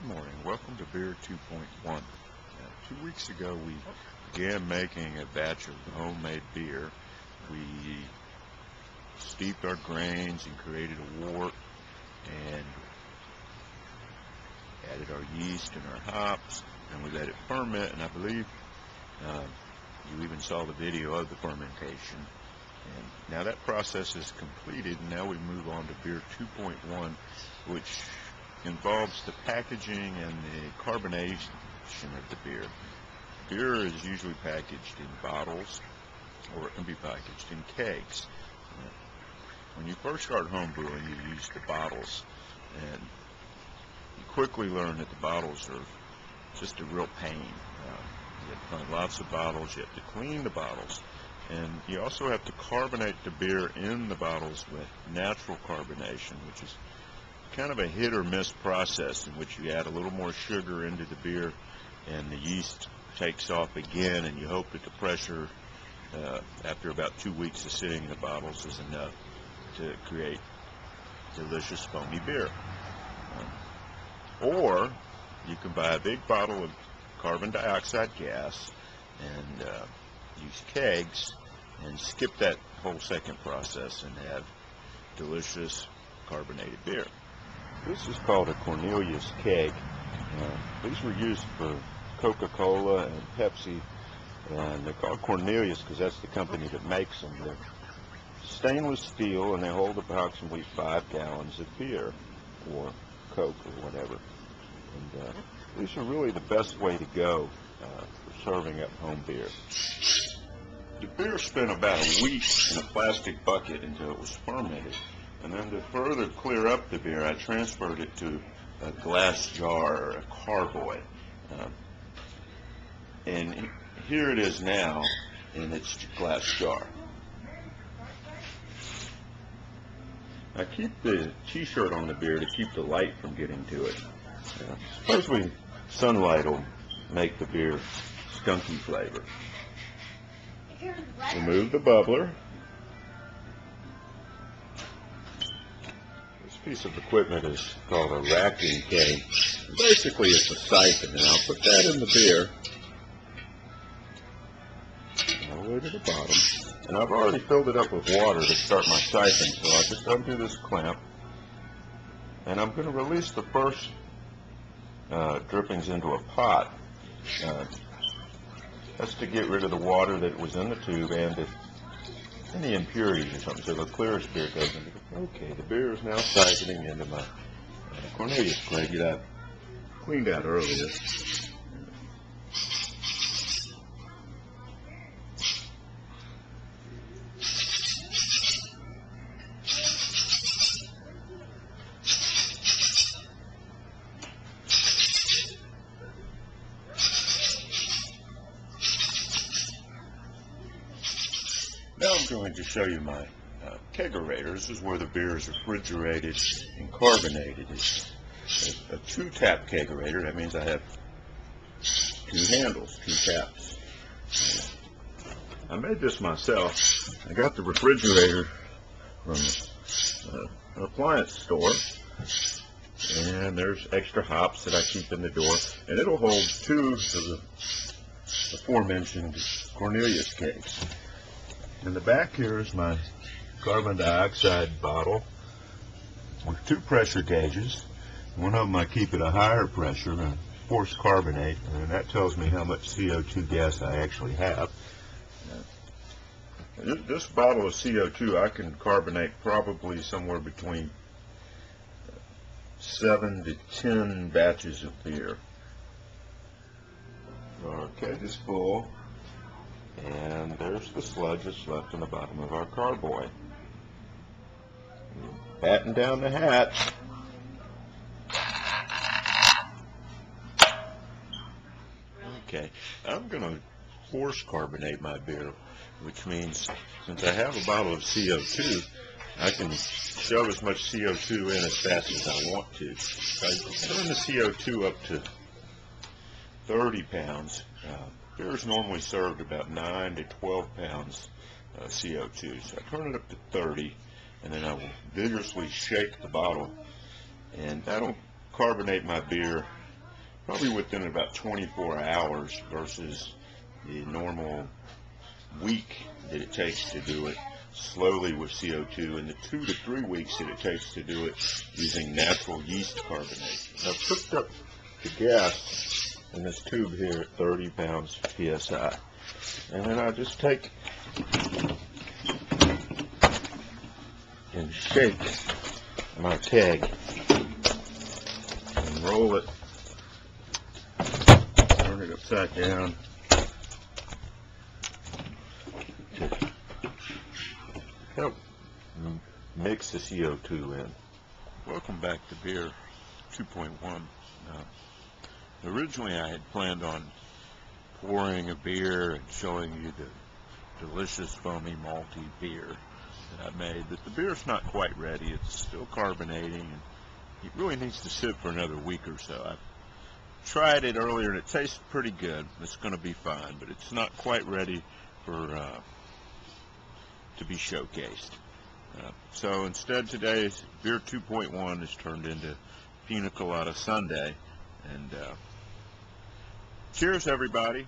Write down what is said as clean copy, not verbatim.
Good morning. Welcome to Beer 2.1. 2 weeks ago we began making a batch of homemade beer. We steeped our grains and created a wort and added our yeast and our hops, and we let it ferment, and I believe you even saw the video of the fermentation. And now that process is completed, and now we move on to Beer 2.1, which involves the packaging and the carbonation of the beer. Beer is usually packaged in bottles, or it can be packaged in kegs. When you first start home brewing, you use the bottles, and you quickly learn that the bottles are just a real pain. You have to find lots of bottles, you have to clean the bottles, and you also have to carbonate the beer in the bottles with natural carbonation, which is kind of a hit or miss process, in which you add a little more sugar into the beer and the yeast takes off again, and you hope that the pressure after about 2 weeks of sitting in the bottles is enough to create delicious foamy beer. Or you can buy a big bottle of carbon dioxide gas and use kegs and skip that whole second process and have delicious carbonated beer. This is called a Cornelius keg. These were used for Coca-Cola and Pepsi, and they're called Cornelius because that's the company that makes them. They're stainless steel, and they hold approximately 5 gallons of beer or Coke or whatever. And these are really the best way to go for serving up home beer. The beer spent about a week in a plastic bucket until it was fermented. And then to further clear up the beer, I transferred it to a glass jar or a carboy. And here it is now in its glass jar. I keep the t-shirt on the beer to keep the light from getting to it. Supposedly sunlight will make the beer skunky flavor. Remove the bubbler. This piece of equipment is called a racking keg. Basically it's a siphon, and I'll put that in the beer all the way to the bottom. And I've already filled it up with water to start my siphon, so I'll just undo this clamp, and I'm going to release the first drippings into a pot. That's to get rid of the water that was in the tube and any impurities or something, so the clearest beer goes into the... Okay, the beer is now siphoning into my Cornelius keg that I cleaned out earlier. Now I'm going to show you my kegerator. This is where the beer is refrigerated and carbonated. It's a 2-tap kegerator. That means I have 2 handles, 2 taps. I made this myself. I got the refrigerator from an appliance store, and there's extra hops that I keep in the door, and it'll hold 2 of the aforementioned Cornelius kegs. In the back here is my carbon dioxide bottle with 2 pressure gauges. One of them I keep at a higher pressure, and forced carbonate, and that tells me how much CO2 gas I actually have. This bottle of CO2, I can carbonate probably somewhere between 7 to 10 batches of beer. Our keg is full. And there's the sludge that's left in the bottom of our carboy. Batten down the hatch. Okay, I'm going to force carbonate my beer, which means since I have a bottle of CO2, I can shove as much CO2 in as fast as I want to. So I turn the CO2 up to 30 pounds. Beer is normally served about 9 to 12 pounds CO2, so I turn it up to 30, and then I will vigorously shake the bottle, and that'll carbonate my beer probably within about 24 hours versus the normal week that it takes to do it slowly with CO2 and the 2 to 3 weeks that it takes to do it using natural yeast carbonation. I've hooked up the gas in this tube here at 30 pounds psi, and then I just take and shake my keg and roll it, turn it upside down to help mix the CO2 in. Welcome back to Beer 2.1. Originally I had planned on pouring a beer and showing you the delicious foamy malty beer that I made, but the beer's not quite ready. It's still carbonating and it really needs to sit for another week or so. I tried it earlier and it tastes pretty good. It's going to be fine, but it's not quite ready for to be showcased. So instead today, Beer 2.1 is turned into Pina Colada Sundae. And cheers everybody.